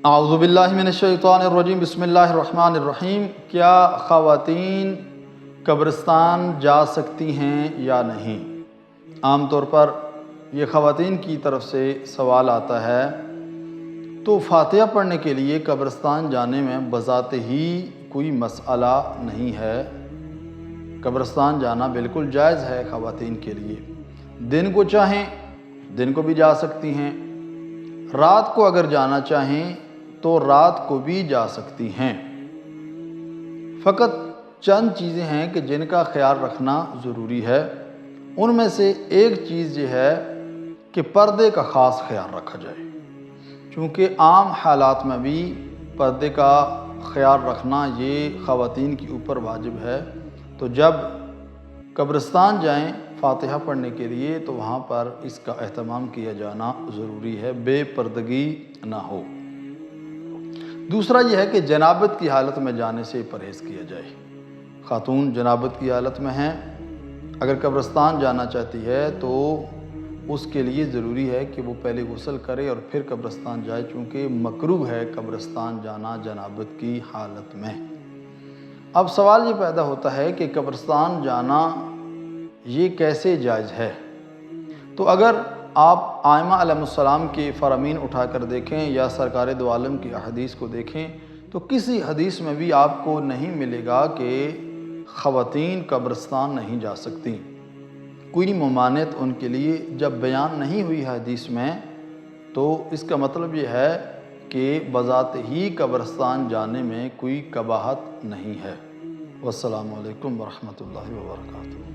اعوذ باللہ من الشیطان الرجیم، بسم اللہ الرحمن الرحیم۔ کیا خواتین قبرستان جا سکتی ہیں یا نہیں؟ عام طور پر یہ خواتین کی طرف سے سوال آتا ہے تو فاتحہ پڑھنے کے لیے قبرستان جانے میں بذات ہی کوئی مسئلہ نہیں ہے۔ قبرستان جانا بالکل جائز ہے خواتین کے لیے۔ دن کو چاہیں دن کو بھی جا سکتی ہیں، رات کو اگر جانا چاہیں تو رات کو بھی جا سکتی ہیں۔ فقط چند چیزیں ہیں کہ جن کا خیال رکھنا ضروری ہے۔ ان میں سے ایک چیز یہ ہے کہ پردے کا خاص خیال رکھا جائے، چونکہ عام حالات میں بھی پردے کا خیال رکھنا یہ خواتین کے اوپر واجب ہے۔ تو جب قبرستان جائیں فاتحہ پڑھنے کے لیے تو وہاں پر اس کا اہتمام کیا جانا ضروری ہے، بے پردگی نہ ہو۔ دوسرا یہ ہے کہ جنابت کی حالت میں جانے سے پرہیز کیا جائے۔ خاتون جنابت کی حالت میں ہیں، اگر قبرستان جانا چاہتی ہے تو اس کے لیے ضروری ہے کہ وہ پہلے غسل کرے اور پھر قبرستان جائے، چونکہ مکروہ ہے قبرستان جانا جنابت کی حالت میں۔ اب سوال یہ پیدا ہوتا ہے کہ قبرستان جانا یہ کیسے جائز ہے؟ تو اگر آپ ائمہ علیہ السلام کے فرامین اٹھا کر دیکھیں یا سرکار دو عالم کی احادیث کو دیکھیں تو کسی حدیث میں بھی آپ کو نہیں ملے گا کہ خواتین قبرستان نہیں جا سکتی۔ کوئی ممانعت ان کے لیے جب بیان نہیں ہوئی حدیث میں تو اس کا مطلب یہ ہے کہ بذات ہی قبرستان جانے میں کوئی قباحت نہیں ہے۔ والسلام علیکم ورحمۃ اللہ وبرکاتہ۔